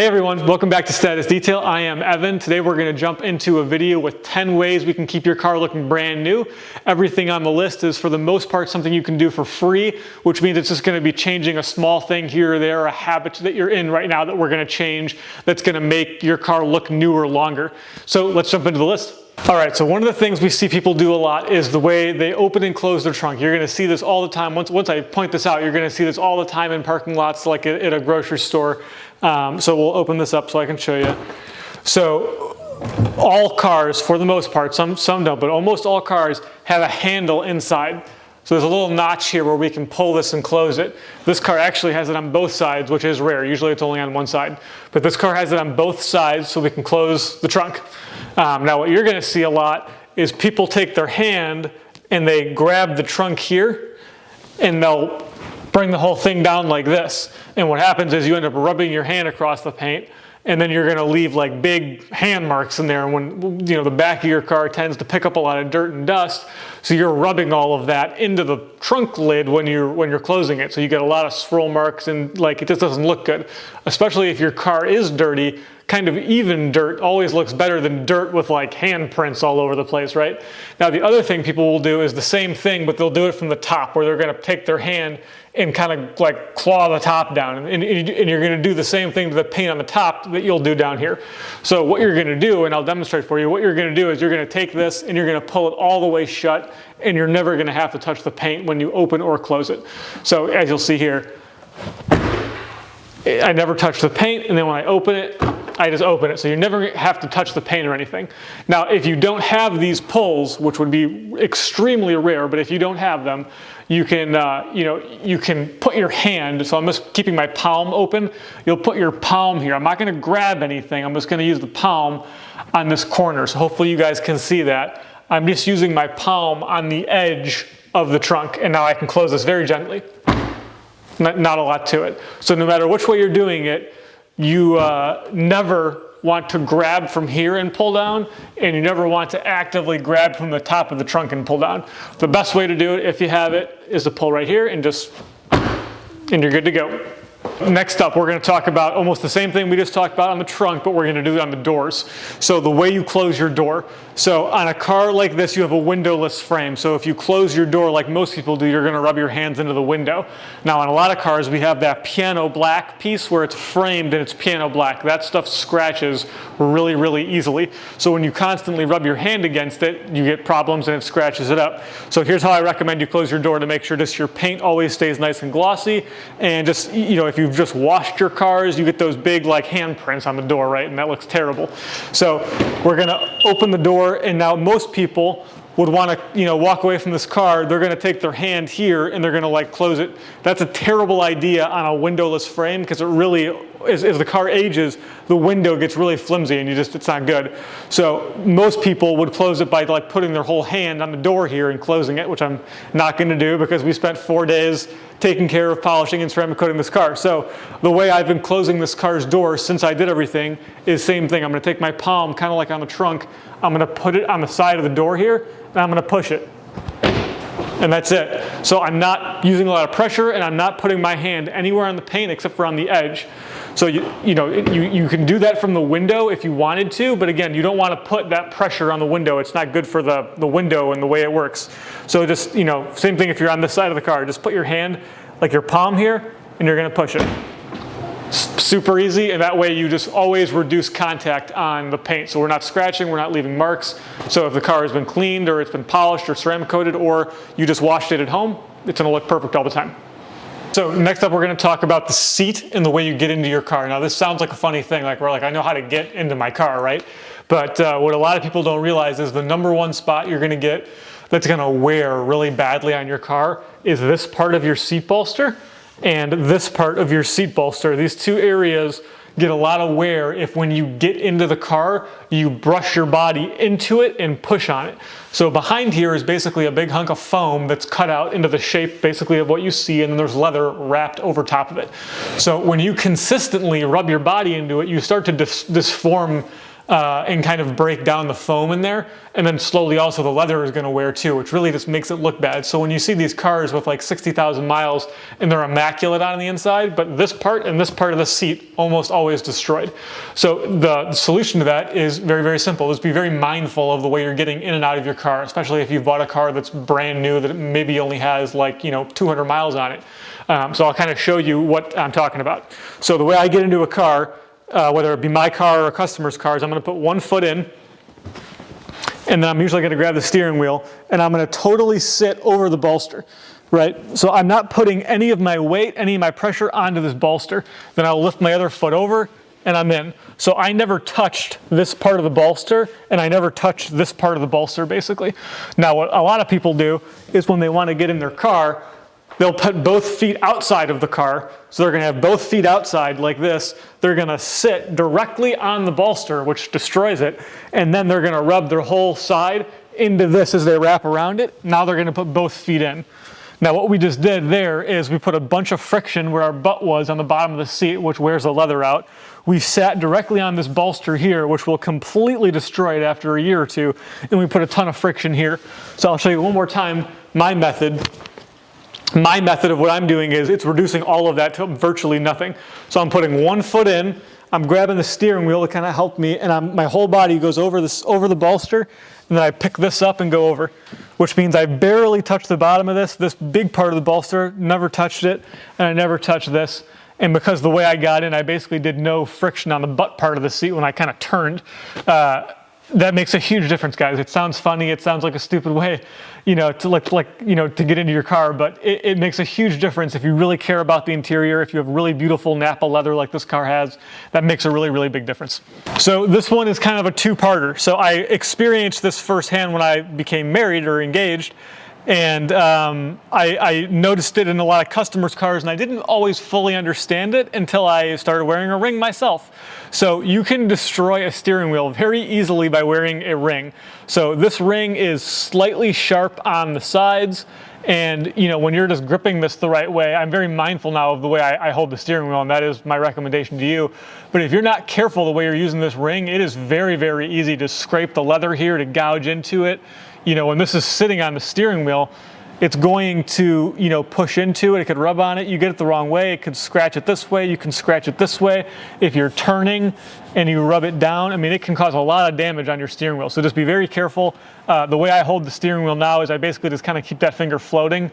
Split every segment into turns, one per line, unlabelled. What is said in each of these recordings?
Hey everyone, welcome back to Status Detail. I am Evan. Today we're going to jump into a video with 10 ways we can keep your car looking brand new. Everything on the list is for the most part something you can do for free, which means it's just going to be changing a small thing here or there, a habit that you're in right now that we're going to change that's going to make your car look newer longer. So let's jump into the list. All right, so one of the things we see people do a lot is the way they open and close their trunk. You're going to see this all the time. Once I point this out, you're going to see this all the time in parking lots like at a grocery store. So we'll open this up so I can show you. So all cars, for the most part, some don't, but almost all cars have a handle inside. So there's a little notch here where we can pull this and close it. This car actually has it on both sides, which is rare. Usually it's only on one side. But this car has it on both sides so we can close the trunk. Now what you're going to see a lot is people take their hand and they grab the trunk here and they'll bring the whole thing down like this. And what happens is you end up rubbing your hand across the paint, and then you're going to leave like big hand marks in there. And when the back of your car tends to pick up a lot of dirt and dust, so you're rubbing all of that into the trunk lid when you're closing it. So you get a lot of swirl marks, and like it just doesn't look good. Especially if your car is dirty, kind of even dirt always looks better than dirt with like handprints all over the place, right? Now the other thing people will do is the same thing, but they'll do it from the top, where they're going to take their hand and kind of like claw the top down, and you're going to do the same thing to the paint on the top that you'll do down here. So what you're going to do, and I'll demonstrate for you, what you're going to do is you're going to take this and you're going to pull it all the way shut, and you're never going to have to touch the paint when you open or close it. So as you'll see here, I never touch the paint, and then when I open it, I just open it. So you never have to touch the paint or anything. Now, if you don't have these pulls, which would be extremely rare, but if you don't have them, you can, you can put your hand, so I'm just keeping my palm open. You'll put your palm here. I'm not going to grab anything. I'm just going to use the palm on this corner. So hopefully you guys can see that. I'm just using my palm on the edge of the trunk, and now I can close this very gently. Not a lot to it. So no matter which way you're doing it, you never want to grab from here and pull down, and you never want to actively grab from the top of the trunk and pull down. The best way to do it, if you have it, is to pull right here and you're good to go. Next up, we're going to talk about almost the same thing we just talked about on the trunk, but we're going to do it on the doors. So the way you close your door. So on a car like this, you have a windowless frame. So if you close your door like most people do, you're going to rub your hands into the window. Now on a lot of cars, we have that piano black piece where it's framed and it's piano black. That stuff scratches really, really easily. So when you constantly rub your hand against it, you get problems and it scratches it up. So here's how I recommend you close your door to make sure just your paint always stays nice and glossy. And just, if you've just washed your cars, you get those big like handprints on the door, right? And that looks terrible. So we're going to open the door, and now most people would want to, walk away from this car. They're going to take their hand here and they're going to like close it. That's a terrible idea on a windowless frame, because it really, as the car ages, the window gets really flimsy and it's not good. So most people would close it by like putting their whole hand on the door here and closing it, which I'm not going to do because we spent 4 days taking care of polishing and ceramic coating this car. So the way I've been closing this car's door since I did everything is same thing. I'm going to take my palm, kind of like on the trunk, I'm going to put it on the side of the door here, and I'm going to push it. And that's it. So I'm not using a lot of pressure, and I'm not putting my hand anywhere on the paint except for on the edge. So you can do that from the window if you wanted to, but again, you don't want to put that pressure on the window. It's not good for the window and the way it works. So just, same thing if you're on this side of the car. Just put your hand, like your palm here, and you're going to push it. Super easy, and that way you just always reduce contact on the paint. So we're not scratching, we're not leaving marks. So if the car has been cleaned or it's been polished or ceramic coated, or you just washed it at home, it's going to look perfect all the time. So next up, we're going to talk about the seat and the way you get into your car. Now this sounds like a funny thing, like I know how to get into my car, right? But what a lot of people don't realize is the number one spot you're going to get that's going to wear really badly on your car is this part of your seat bolster and this part of your seat bolster. These two areas get a lot of wear if when you get into the car, you brush your body into it and push on it. So behind here is basically a big hunk of foam that's cut out into the shape basically of what you see, and then there's leather wrapped over top of it. So when you consistently rub your body into it, you start to disform and kind of break down the foam in there. And then slowly also the leather is going to wear too, which really just makes it look bad. So when you see these cars with like 60,000 miles and they're immaculate on the inside, but this part and this part of the seat almost always destroyed. So the solution to that is very, very simple. Just be very mindful of the way you're getting in and out of your car, especially if you've bought a car that's brand new that maybe only has like, 200 miles on it. So I'll kind of show you what I'm talking about. So the way I get into a car, whether it be my car or a customer's car, is I'm going to put one foot in, and then I'm usually going to grab the steering wheel, and I'm going to totally sit over the bolster, right? So I'm not putting any of my weight, any of my pressure onto this bolster. Then I'll lift my other foot over, and I'm in. So I never touched this part of the bolster, and I never touched this part of the bolster, basically. Now, what a lot of people do is when they want to get in their car, they'll put both feet outside of the car. So they're going to have both feet outside like this. They're going to sit directly on the bolster, which destroys it. And then they're going to rub their whole side into this as they wrap around it. Now they're going to put both feet in. Now what we just did there is we put a bunch of friction where our butt was on the bottom of the seat, which wears the leather out. We sat directly on this bolster here, which will completely destroy it after a year or two. And we put a ton of friction here. So I'll show you one more time my method. My method of what I'm doing is it's reducing all of that to virtually nothing. So I'm putting one foot in, I'm grabbing the steering wheel to kind of help me, and my whole body goes over the bolster, and then I pick this up and go over, which means I barely touch the bottom of this big part of the bolster, never touched it, and I never touched this. And because the way I got in, I basically did no friction on the butt part of the seat when I kind of turned. That makes a huge difference, guys. It sounds funny. It sounds like a stupid way, to get into your car, but it makes a huge difference if you really care about the interior. If you have really beautiful Napa leather like this car has, that makes a really, really big difference. So this one is kind of a two-parter. So I experienced this firsthand when I became married or engaged. And I noticed it in a lot of customers' cars, and I didn't always fully understand it until I started wearing a ring myself. So you can destroy a steering wheel very easily by wearing a ring. So this ring is slightly sharp on the sides, and when you're just gripping this the right way, I'm very mindful now of the way I hold the steering wheel, and that is my recommendation to you. But if you're not careful the way you're using this ring, it is very, very easy to scrape the leather here, to gouge into it. When this is sitting on the steering wheel, it's going to, push into it. It could rub on it. You get it the wrong way. It could scratch it this way. You can scratch it this way. If you're turning and you rub it down, it can cause a lot of damage on your steering wheel. So just be very careful. The way I hold the steering wheel now is I basically just kind of keep that finger floating.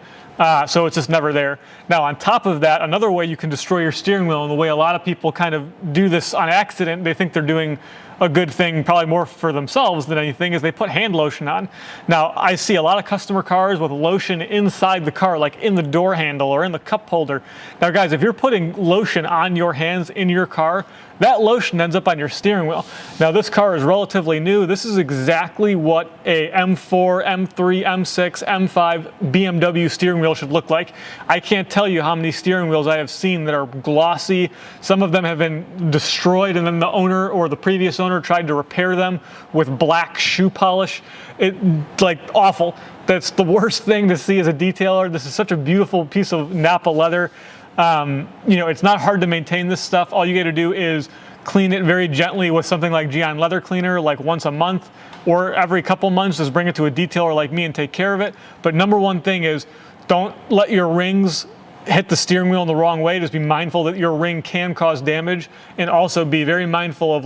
So it's just never there. Now, on top of that, another way you can destroy your steering wheel, and the way a lot of people kind of do this on accident, they think they're doing a good thing, probably more for themselves than anything, is they put hand lotion on. Now, I see a lot of customer cars with lotion inside the car, like in the door handle or in the cup holder. Now, guys, if you're putting lotion on your hands in your car, that lotion ends up on your steering wheel. Now, this car is relatively new. This is exactly what a M4, M3, M6, M5 BMW steering wheel should look like. I can't tell you how many steering wheels I have seen that are glossy. Some of them have been destroyed, and then the owner or the previous owner tried to repair them with black shoe polish. Awful. That's the worst thing to see as a detailer. This is such a beautiful piece of Napa leather. It's not hard to maintain this stuff. All you got to do is clean it very gently with something like Geon Leather Cleaner, like once a month or every couple months. Just bring it to a detailer like me and take care of it. But number one thing is, don't let your rings hit the steering wheel in the wrong way. Just be mindful that your ring can cause damage, and also be very mindful of,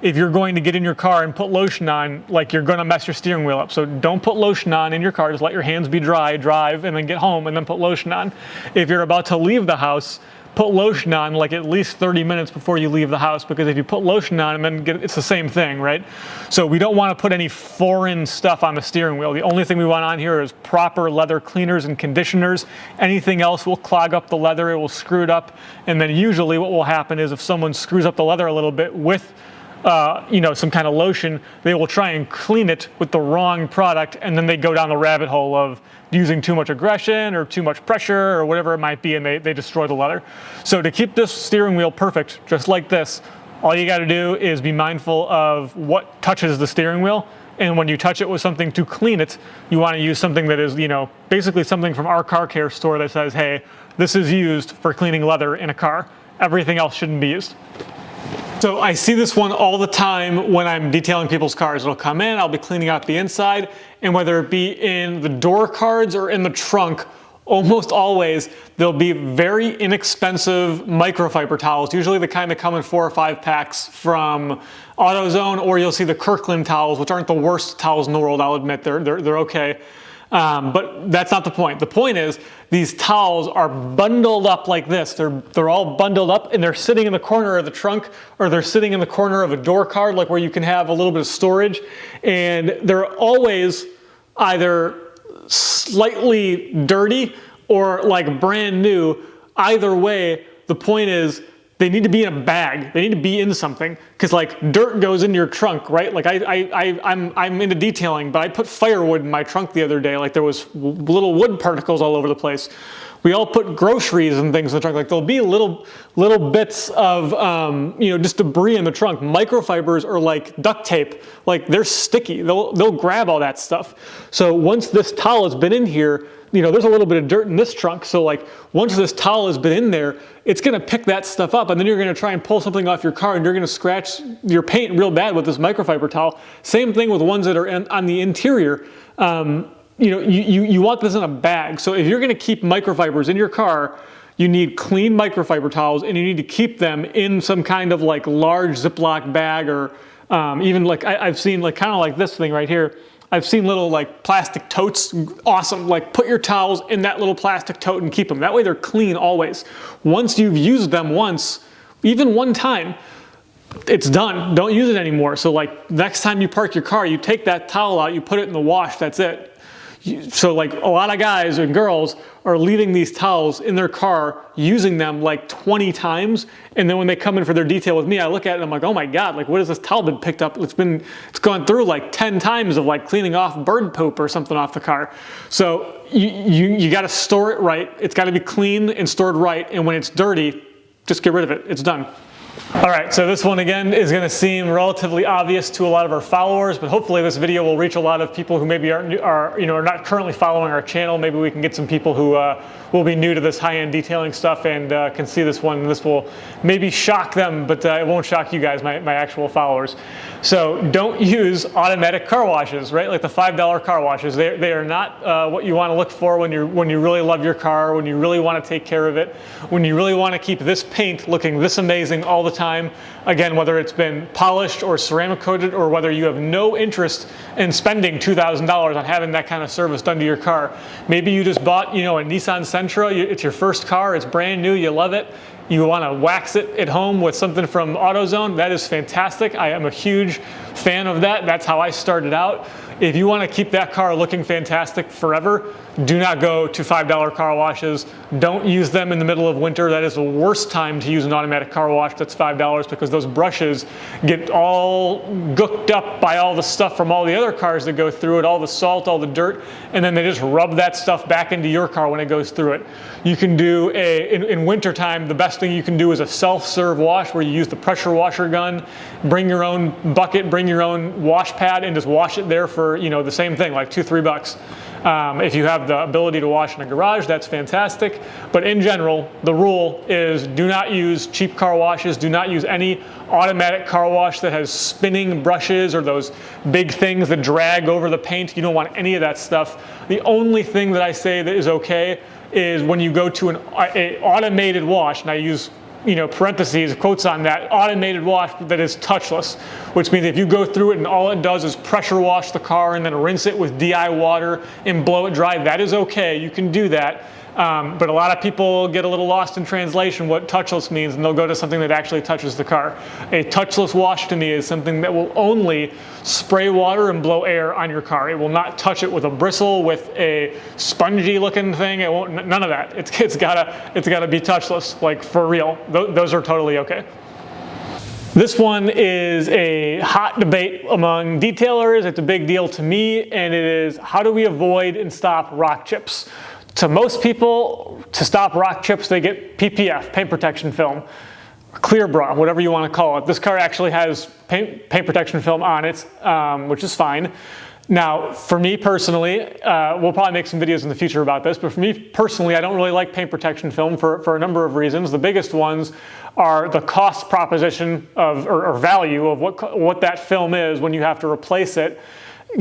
if you're going to get in your car and put lotion on, you're going to mess your steering wheel up. So don't put lotion on in your car. Just let your hands be dry, drive, and then get home, and then put lotion on. If you're about to leave the house, put lotion on at least 30 minutes before you leave the house, because if you put lotion on and then it's the same thing, right? So we don't want to put any foreign stuff on the steering wheel. The only thing we want on here is proper leather cleaners and conditioners. Anything else will clog up the leather, it will screw it up, and then usually what will happen is if someone screws up the leather a little bit with some kind of lotion, they will try and clean it with the wrong product, and then they go down the rabbit hole of using too much aggression or too much pressure or whatever it might be, and they destroy the leather. So to keep this steering wheel perfect, just like this, all you got to do is be mindful of what touches the steering wheel. And when you touch it with something to clean it, you want to use something that is, basically something from our car care store that says, hey, this is used for cleaning leather in a car. Everything else shouldn't be used. So I see this one all the time when I'm detailing people's cars. It'll come in, I'll be cleaning out the inside, and whether it be in the door cards or in the trunk, almost always there'll be very inexpensive microfiber towels, usually the kind that come in 4 or 5 packs from AutoZone, or you'll see the Kirkland towels, which aren't the worst towels in the world, I'll admit, they're okay. But that's not the point. The point is these towels are bundled up like this. They're all bundled up and they're sitting in the corner of the trunk, or they're sitting in the corner of a door card, like where you can have a little bit of storage. And they're always either slightly dirty or like brand new. Either way, the point is they need to be in a bag. They need to be in something, because like dirt goes into your trunk, right? Like I'm into detailing, but I put firewood in my trunk the other day. Like there was little wood particles all over the place. We all put groceries and things in the trunk. Like there'll be little bits of just debris in the trunk. Microfibers are like duct tape. Like they're sticky. They'll grab all that stuff. So once this towel has been in here, there's a little bit of dirt in this trunk. So like once this towel has been in there, it's gonna pick that stuff up, and then you're gonna try and pull something off your car and you're gonna scratch your paint real bad with this microfiber towel. Same thing with ones that are on the interior. You want this in a bag. So if you're gonna keep microfibers in your car, you need clean microfiber towels, and you need to keep them in some kind of like large Ziploc bag, or even like I've seen like kind of like this thing right here. I've seen little like plastic totes. Awesome. Like put your towels in that little plastic tote and keep them. That way they're clean always. Once you've used them once, even one time, it's done. Don't use it anymore. So like next time you park your car, you take that towel out, you put it in the wash, that's it. So like a lot of guys and girls are leaving these towels in their car, using them like 20 times. And then when they come in for their detail with me, I look at it and I'm like, oh my God, like what has this towel been picked up? It's gone through like 10 times of like cleaning off bird poop or something off the car. So you got to store it right. It's got to be clean and stored right. And when it's dirty, just get rid of it. It's done. All right, so this one again is going to seem relatively obvious to a lot of our followers, but hopefully this video will reach a lot of people who maybe are not currently following our channel. Maybe we can get some people who will be new to this high-end detailing stuff and can see this one, and this will maybe shock them, but it won't shock you guys, my actual followers. So don't use automatic car washes, right? Like the $5 car washes. They are not what you want to look for when you really love your car, when you really want to take care of it, when you really want to keep this paint looking this amazing all the time. Again, whether it's been polished or ceramic coated, or whether you have no interest in spending $2,000 on having that kind of service done to your car. Maybe you just bought, a Nissan Sentra. It's your first car. It's brand new. You love it. You want to wax it at home with something from AutoZone. That is fantastic. I am a huge fan of that. That's how I started out. If you want to keep that car looking fantastic forever, do not go to $5 car washes. Don't use them in the middle of winter. That is the worst time to use an automatic car wash that's $5, because those brushes get all gooked up by all the stuff from all the other cars that go through it, all the salt, all the dirt, and then they just rub that stuff back into your car when it goes through it. You can do in wintertime, the best thing you can do is a self-serve wash, where you use the pressure washer gun, bring your own bucket, bring your own wash pad, and just wash it there for the same thing, like $2-3. If you have the ability to wash in a garage, that's fantastic. But in general, the rule is do not use cheap car washes. Do not use any automatic car wash that has spinning brushes or those big things that drag over the paint. You don't want any of that stuff. The only thing that I say that is okay is when you go to an automated wash, and I use parentheses, quotes on that, automated wash that is touchless, which means if you go through it and all it does is pressure wash the car and then rinse it with DI water and blow it dry, that is okay. You can do that. But a lot of people get a little lost in translation what touchless means, and they'll go to something that actually touches the car. A touchless wash to me is something that will only spray water and blow air on your car. It will not touch it with a bristle, with a spongy looking thing. It won't, none of that. It's gotta be touchless, like for real. Those are totally okay. This one is a hot debate among detailers. It's a big deal to me, and it is, how do we avoid and stop rock chips? To most people, to stop rock chips, they get PPF, paint protection film, clear bra, whatever you want to call it. This car actually has paint protection film on it, which is fine. Now, for me personally, we'll probably make some videos in the future about this, but for me personally, I don't really like paint protection film for a number of reasons. The biggest ones are the cost proposition of, or value of what that film is when you have to replace it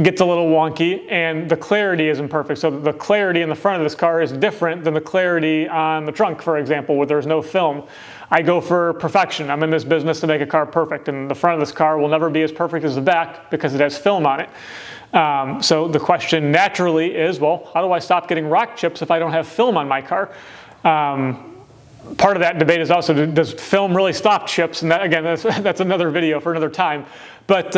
gets a little wonky, and the clarity isn't perfect. So the clarity in the front of this car is different than the clarity on the trunk, for example, where there's no film. I go for perfection. I'm in this business to make a car perfect, and the front of this car will never be as perfect as the back because it has film on it. So the question naturally is, well, how do I stop getting rock chips if I don't have film on my car? Part of that debate is also, does film really stop chips? And that, again, that's another video for another time. But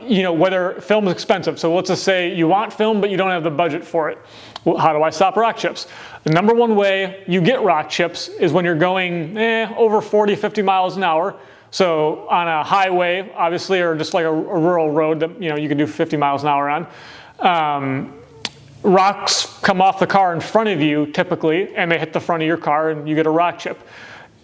you know, whether film is expensive. So let's just say you want film, but you don't have the budget for it. Well, how do I stop rock chips? The number one way you get rock chips is when you're going over 40, 50 miles an hour. So on a highway, obviously, or just like a rural road that you can do 50 miles an hour on. Rocks come off the car in front of you typically, and they hit the front of your car, and you get a rock chip.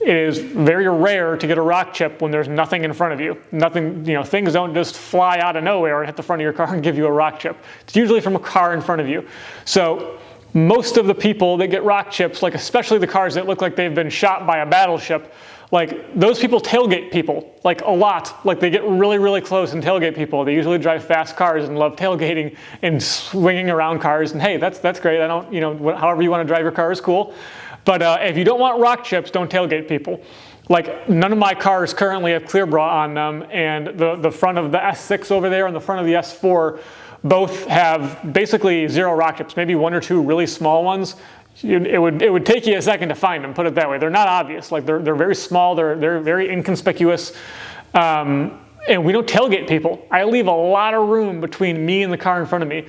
It is very rare to get a rock chip when there's nothing in front of you. Nothing, things don't just fly out of nowhere and hit the front of your car and give you a rock chip. It's usually from a car in front of you. So most of the people that get rock chips, like especially the cars that look like they've been shot by a battleship, like those people tailgate people, like a lot. Like they get really, really close and tailgate people. They usually drive fast cars and love tailgating and swinging around cars. And hey, that's great. I don't, however you want to drive your car is cool. But if you don't want rock chips, don't tailgate people. Like none of my cars currently have clear bra on them, and the front of the S6 over there and the front of the S4 both have basically zero rock chips, maybe one or two really small ones. It would take you a second to find them, put it that way. They're not obvious. Like they're very small, they're very inconspicuous. And we don't tailgate people. I leave a lot of room between me and the car in front of me.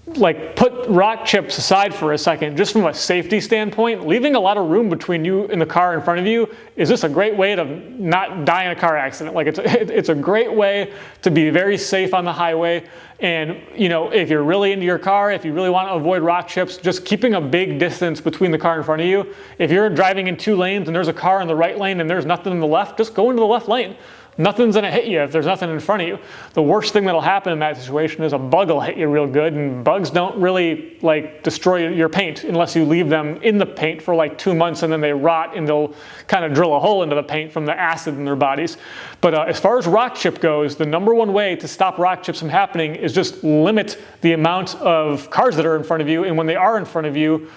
Like put rock chips aside for a second, just from a safety standpoint, leaving a lot of room between you and the car in front of you is just a great way to not die in a car accident. Like it's a great way to be very safe on the highway. And if you're really into your car, if you really want to avoid rock chips, just keeping a big distance between the car in front of you. If you're driving in two lanes and there's a car in the right lane and there's nothing in the left, just go into the left lane. Nothing's gonna hit you if there's nothing in front of you. The worst thing that'll happen in that situation is a bug will hit you real good, and bugs don't really destroy your paint unless you leave them in the paint for like 2 months and then they rot and they'll kind of drill a hole into the paint from the acid in their bodies. But as far as rock chip goes, the number one way to stop rock chips from happening is just limit the amount of cars that are in front of you, and when they are in front of you,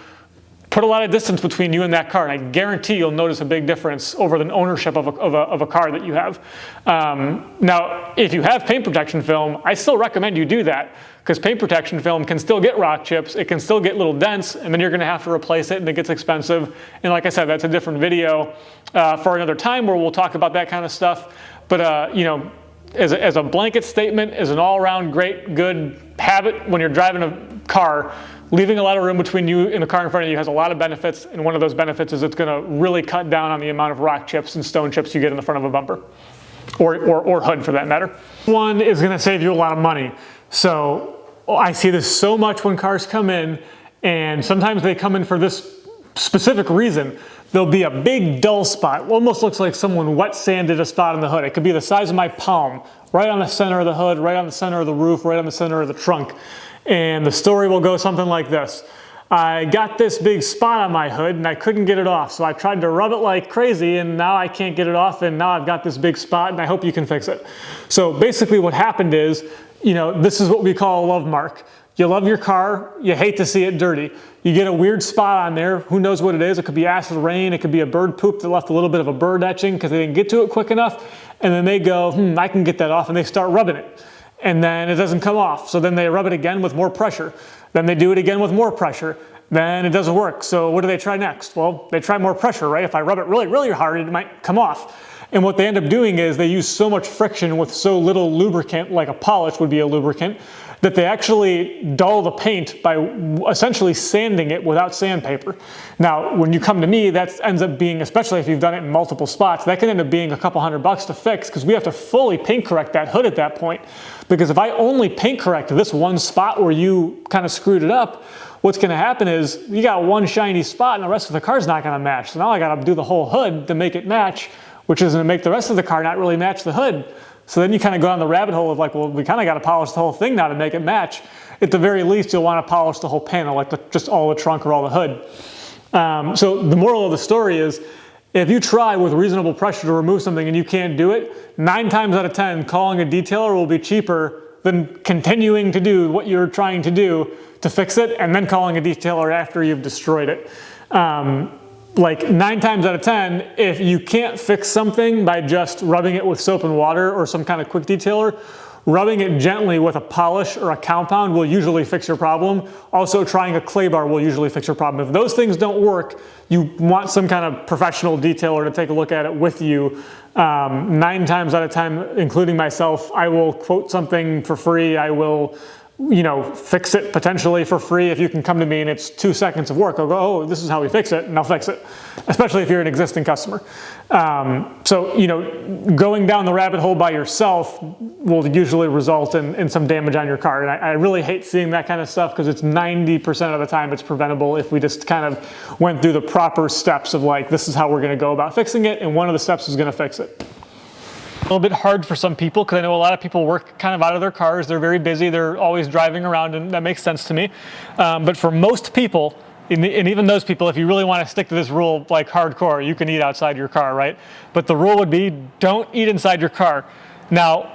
put a lot of distance between you and that car, and I guarantee you'll notice a big difference over the ownership of a car that you have. Now, if you have paint protection film, I still recommend you do that, because paint protection film can still get rock chips, it can still get little dents, and then you're gonna have to replace it, and it gets expensive. And like I said, that's a different video for another time where we'll talk about that kind of stuff. But as a blanket statement, as an all-around great, good habit when you're driving a car, leaving a lot of room between you and the car in front of you has a lot of benefits, and one of those benefits is it's going to really cut down on the amount of rock chips and stone chips you get in the front of a bumper, or hood for that matter. One is going to save you a lot of money. So I see this so much when cars come in, and sometimes they come in for this specific reason. There'll be a big dull spot, almost looks like someone wet sanded a spot on the hood. It could be the size of my palm, right on the center of the hood, right on the center of the roof, right on the center of the trunk. And the story will go something like this. I got this big spot on my hood and I couldn't get it off. So I tried to rub it like crazy, and now I can't get it off, and now I've got this big spot, and I hope you can fix it. So basically what happened is, this is what we call a love mark. You love your car, you hate to see it dirty. You get a weird spot on there, who knows what it is. It could be acid rain, it could be a bird poop that left a little bit of a bird etching because they didn't get to it quick enough. And then they go, I can get that off, and they start rubbing it. And then it doesn't come off. So then they rub it again with more pressure. Then they do it again with more pressure. Then it doesn't work. So what do they try next? Well, they try more pressure, right? If I rub it really, really hard, it might come off. And what they end up doing is they use so much friction with so little lubricant, like a polish would be a lubricant, that they actually dull the paint by essentially sanding it without sandpaper. Now, when you come to me, that ends up being, especially if you've done it in multiple spots, that can end up being a couple $100 to fix, because we have to fully paint correct that hood at that point. Because if I only paint correct this one spot where you kind of screwed it up, what's gonna happen is you got one shiny spot and the rest of the car's not gonna match. So now I gotta do the whole hood to make it match, which is gonna make the rest of the car not really match the hood. So then you kind of go down the rabbit hole of like, well, we kind of got to polish the whole thing now to make it match. At the very least, you'll want to polish the whole panel, like just all the trunk or all the hood. So the moral of the story is, If you try with reasonable pressure to remove something and you can't do it, 9 times out of 10, calling a detailer will be cheaper than continuing to do what you're trying to do to fix it and then calling a detailer after you've destroyed it. Like 9 times out of 10, if you can't fix something by just rubbing it with soap and water or some kind of quick detailer, rubbing it gently with a polish or a compound will usually fix your problem. Also, trying a clay bar will usually fix your problem. If those things don't work, you want some kind of professional detailer to take a look at it with you. 9 times out of 10, including myself, I will quote something for free. I will, fix it potentially for free. If you can come to me and it's 2 seconds of work, I'll go, oh, this is how we fix it, and I'll fix it, especially if you're an existing customer. So, going down the rabbit hole by yourself will usually result in some damage on your car. And I really hate seeing that kind of stuff because it's 90% of the time it's preventable if we just kind of went through the proper steps of like, this is how we're gonna go about fixing it, and one of the steps is gonna fix it. A little bit hard for some people because I know a lot of people work kind of out of their cars. They're very busy. They're always driving around, and that makes sense to me. But for most people, and even those people, if you really want to stick to this rule like hardcore, you can eat outside your car, right? But the rule would be don't eat inside your car. Now,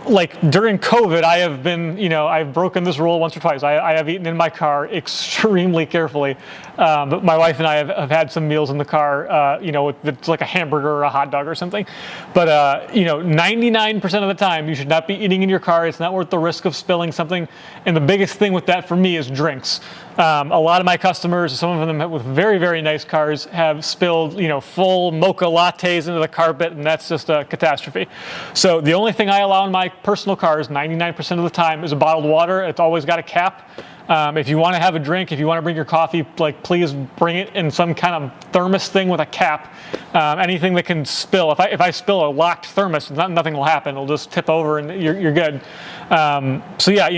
like during COVID, I have been, I've broken this rule once or twice. I have eaten in my car extremely carefully. But my wife and I have had some meals in the car, it's like a hamburger or a hot dog or something. But, 99% of the time, you should not be eating in your car. It's not worth the risk of spilling something. And the biggest thing with that for me is drinks. A lot of my customers, some of them with very, very nice cars, have spilled, full mocha lattes into the carpet, and that's just a catastrophe. So the only thing I allow in my personal cars, 99% of the time, is a bottled water. It's always got a cap. If you want to have a drink, if you want to bring your coffee, please bring it in some kind of thermos thing with a cap. Anything that can spill. If I spill a locked thermos, nothing will happen. It'll just tip over and you're good. So yeah,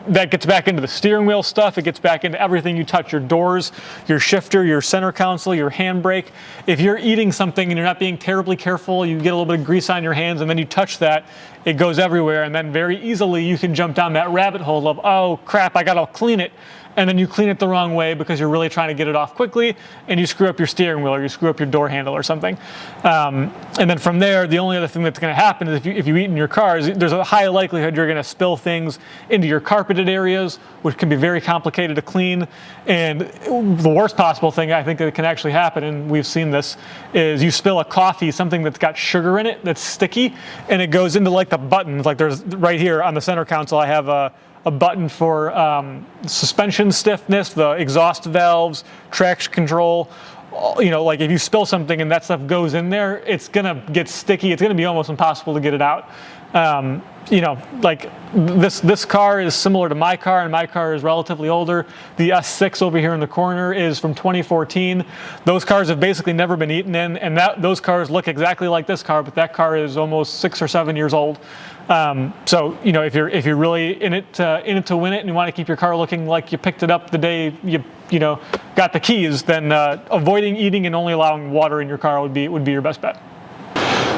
that gets back into the steering wheel stuff. It gets back into everything you touch, your doors, your shifter, your center console, your handbrake. If you're eating something and you're not being terribly careful, you get a little bit of grease on your hands and then you touch that, it goes everywhere. And then very easily you can jump down that rabbit hole of, oh crap, I gotta clean it. And then you clean it the wrong way because you're really trying to get it off quickly and you screw up your steering wheel or you screw up your door handle or something. And then from there, the only other thing that's going to happen is if you eat in your cars, there's a high likelihood you're going to spill things into your carpeted areas, which can be very complicated to clean. And the worst possible thing I think that can actually happen, and we've seen this, is you spill a coffee, something that's got sugar in it, that's sticky, and it goes into like the buttons. Like there's right here on the center console, I have a button for suspension stiffness, the exhaust valves, traction control. Like if you spill something and that stuff goes in there, it's gonna get sticky. It's gonna be almost impossible to get it out. Like this car is similar to my car, and my car is relatively older. The S6 over here in the corner is from 2014. Those cars have basically never been eaten in, and those cars look exactly like this car, but that car is almost 6 or 7 years old. So if you're really in it to win it, and you want to keep your car looking like you picked it up the day you got the keys, then avoiding eating and only allowing water in your car would be your best bet.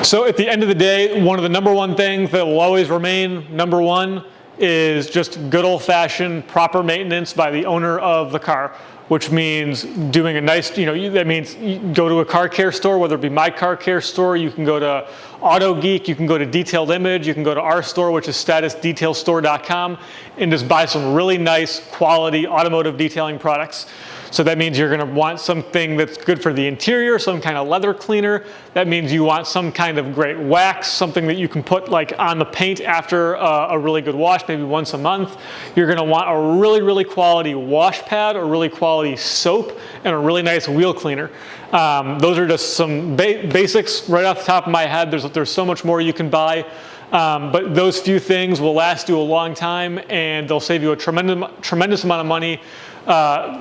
So at the end of the day, one of the number one things that will always remain number one is just good old-fashioned proper maintenance by the owner of the car, which means doing a nice, that means you go to a car care store, whether it be my car care store, you can go to Auto Geek, you can go to Detailed Image, you can go to our store, which is statusdetailstore.com, and just buy some really nice quality automotive detailing products. So that means you're going to want something that's good for the interior, some kind of leather cleaner. That means you want some kind of great wax, something that you can put like on the paint after a really good wash, maybe once a month. You're going to want a really, really quality wash pad, a really quality soap, and a really nice wheel cleaner. Those are just some basics right off the top of my head. There's so much more you can buy. But those few things will last you a long time, and they'll save you a tremendous amount of money.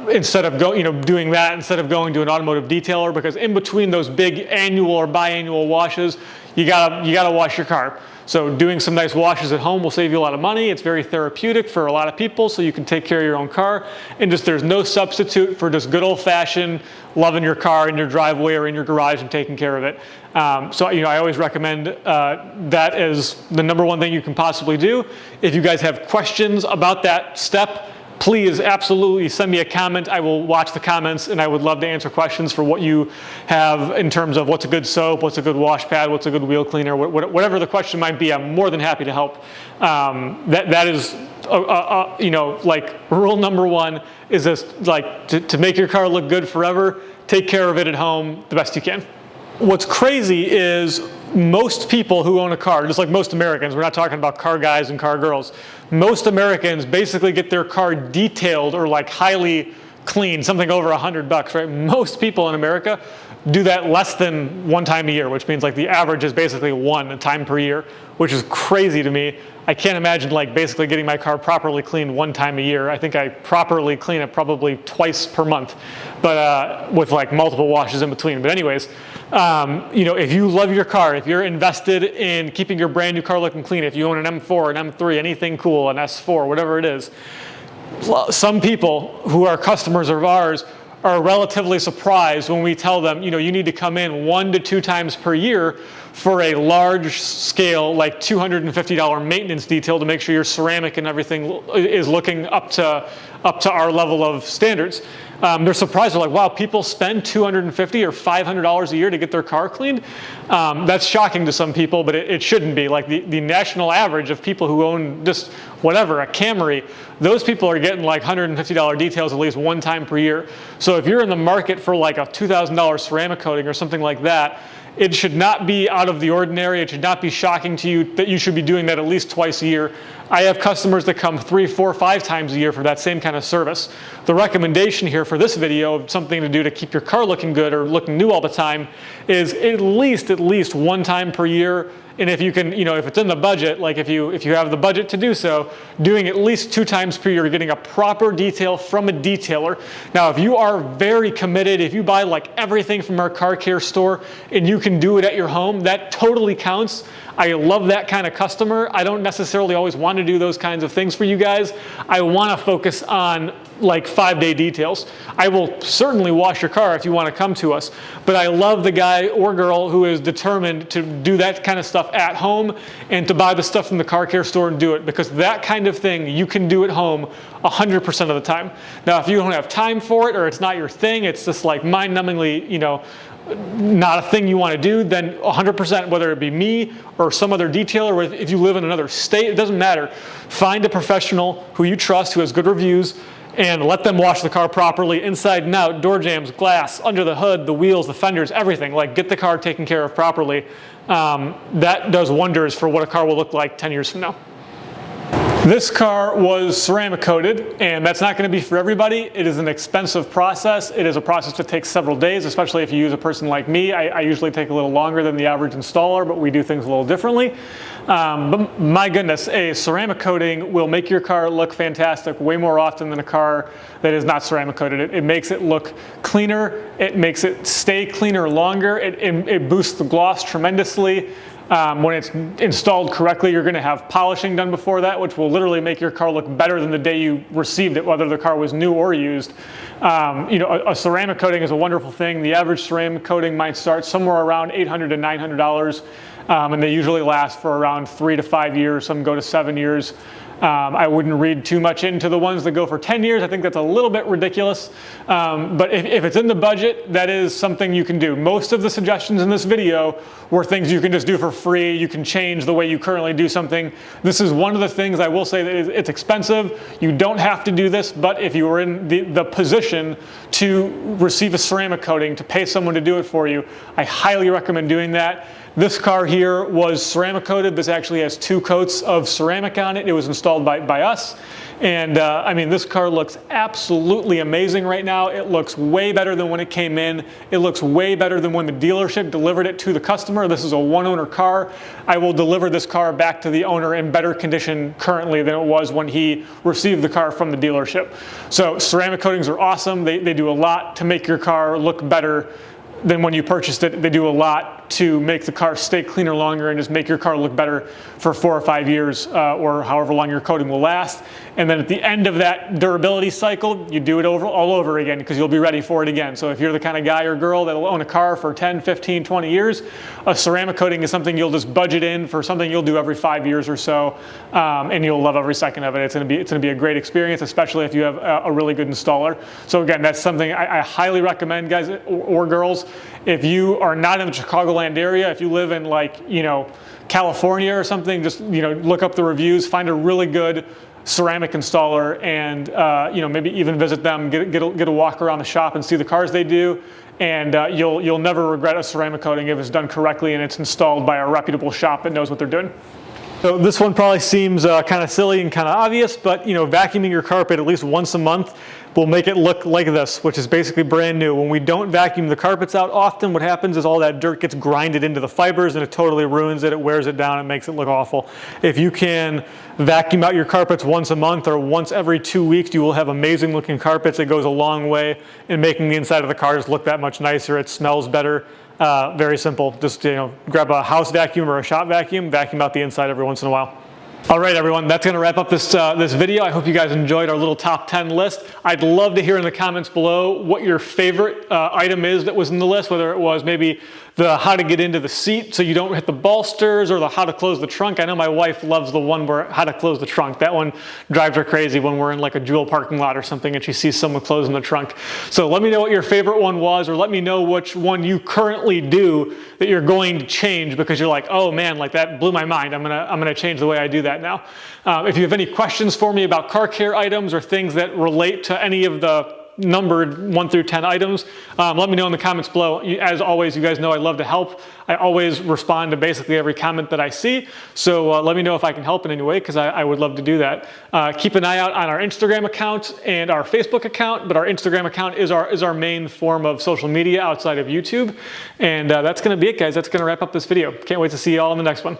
Instead of doing that, instead of going to an automotive detailer, because in between those big annual or biannual washes, you gotta wash your car. So doing some nice washes at home will save you a lot of money. It's very therapeutic for a lot of people, so you can take care of your own car. And there's no substitute for just good old-fashioned loving your car in your driveway or in your garage and taking care of it. So I always recommend that as the number one thing you can possibly do. If you guys have questions about that step, please absolutely send me a comment. I will watch the comments, and I would love to answer questions for what you have in terms of what's a good soap, what's a good wash pad, what's a good wheel cleaner, whatever the question might be. I'm more than happy to help. That is, you know, like rule number one is this, like to make your car look good forever, take care of it at home the best you can. What's crazy is most people who own a car, just like most Americans, we're not talking about car guys and car girls, most Americans basically get their car detailed or like highly clean, something over $100, right? Most people in America do that less than one time a year, which means like the average is basically one time per year, which is crazy to me. I can't imagine like basically getting my car properly cleaned one time a year. I think I properly clean it probably twice per month, but with like multiple washes in between. But anyways, you know, if you love your car, if you're invested in keeping your brand new car looking clean, if you own an M4, an M3, anything cool, an S4, whatever it is, some people who are customers of ours are relatively surprised when we tell them, you know, you need to come in 1 to 2 times per year for a large scale, like $250 maintenance detail to make sure your ceramic and everything is looking up to our level of standards. They're surprised. They're like, wow, people spend $250 or $500 a year to get their car cleaned? That's shocking to some people, but it shouldn't be. Like the national average of people who own just whatever, a Camry, those people are getting like $150 details at least one time per year. So if you're in the market for like a $2,000 ceramic coating or something like that, it should not be out of the ordinary. It should not be shocking to you that you should be doing that at least twice a year. I have customers that come 3, 4, 5 times a year for that same kind of service. The recommendation here for this video of something to do to keep your car looking good or looking new all the time is at least one time per year. And if you can, you know, if it's in the budget, like if you have the budget to do so, doing at least 2 times per year, getting a proper detail from a detailer. Now, if you are very committed, if you buy like everything from our car care store and you can do it at your home, that totally counts. I love that kind of customer. I don't necessarily always want to do those kinds of things for you guys. I want to focus on like 5-day details. I will certainly wash your car if you want to come to us, but I love the guy or girl who is determined to do that kind of stuff at home and to buy the stuff from the car care store and do it, because that kind of thing you can do at home 100% of the time. Now, if you don't have time for it or it's not your thing, it's just like mind-numbingly, you know, not a thing you want to do, then 100%, whether it be me or some other detailer, or if you live in another state, it doesn't matter. Find a professional who you trust, who has good reviews, and let them wash the car properly, inside and out, door jambs, glass, under the hood, the wheels, the fenders, everything. Like, get the car taken care of properly. That does wonders for what a car will look like 10 years from now. This car was ceramic coated, and that's not going to be for everybody. It is an expensive process. It is a process that takes several days, especially if you use a person like me. I usually take a little longer than the average installer, but we do things a little differently. But my goodness, a ceramic coating will make your car look fantastic way more often than a car that is not ceramic coated. It makes it look cleaner. It makes it stay cleaner longer. It boosts the gloss tremendously. When it's installed correctly, you're going to have polishing done before that, which will literally make your car look better than the day you received it, whether the car was new or used. You know, a ceramic coating is a wonderful thing. The average ceramic coating might start somewhere around $800 to $900, and they usually last for around 3 to 5 years. Some go to 7 years. I wouldn't read too much into the ones that go for 10 years. I think that's a little bit ridiculous. But if it's in the budget, that is something you can do. Most of the suggestions in this video were things you can just do for free. You can change the way you currently do something. This is one of the things I will say that it's expensive. You don't have to do this, but if you were in the position to receive a ceramic coating, to pay someone to do it for you, I highly recommend doing that. This car here was ceramic coated. This actually has 2 coats of ceramic on it. It was installed by us. And I mean, this car looks absolutely amazing right now. It looks way better than when it came in. It looks way better than when the dealership delivered it to the customer. This is a one-owner car. I will deliver this car back to the owner in better condition currently than it was when he received the car from the dealership. So ceramic coatings are awesome. They do a lot to make your car look better than when you purchased it. They do a lot to make the car stay cleaner longer and just make your car look better for 4 or 5 years or however long your coating will last. And then at the end of that durability cycle, you do it all over again because you'll be ready for it again. So if you're the kind of guy or girl that'll own a car for 10, 15, 20 years, a ceramic coating is something you'll just budget in for, something you'll do every 5 years or so, and you'll love every second of it. It's gonna be a great experience, especially if you have a really good installer. So again, that's something I highly recommend, guys or girls. If you are not in the Chicagoland area, if you live in, like, you know, California or something, just, you know, look up the reviews, find a really good ceramic installer, and you know, maybe even visit them, get a walk around the shop and see the cars they do, and you'll never regret a ceramic coating if it's done correctly and it's installed by a reputable shop that knows what they're doing. So this one probably seems kind of silly and kind of obvious, but you know, vacuuming your carpet at least once a month will make it look like this, which is basically brand new. When we don't vacuum the carpets out often, what happens is all that dirt gets grinded into the fibers and it totally ruins it. It wears it down and makes it look awful. If you can vacuum out your carpets once a month or once every 2 weeks, you will have amazing looking carpets. It goes a long way in making the inside of the cars look that much nicer. It smells better. Very simple. Just, you know, grab a house vacuum or a shop vacuum, vacuum out the inside every once in a while. All right, everyone, that's going to wrap up this video. I hope you guys enjoyed our little top 10 list. I'd love to hear in the comments below what your favorite item is that was in the list, whether it was maybe the how to get into the seat so you don't hit the bolsters, or the how to close the trunk. I know my wife loves the one where how to close the trunk. That one drives her crazy when we're in like a Jewel parking lot or something and she sees someone closing the trunk. So let me know what your favorite one was, or let me know which one you currently do that you're going to change because you're like, oh man, like that blew my mind. I'm gonna change the way I do that now. If you have any questions for me about car care items or things that relate to any of the numbered 1 through 10 items, let me know in the comments below. As always, you guys know I love to help. I always respond to basically every comment that I see. So let me know if I can help in any way, because I would love to do that. Keep an eye out on our Instagram account and our Facebook account, but our Instagram account is our main form of social media outside of YouTube. And that's going to be it, guys. That's going to wrap up this video. Can't wait to see you all in the next one.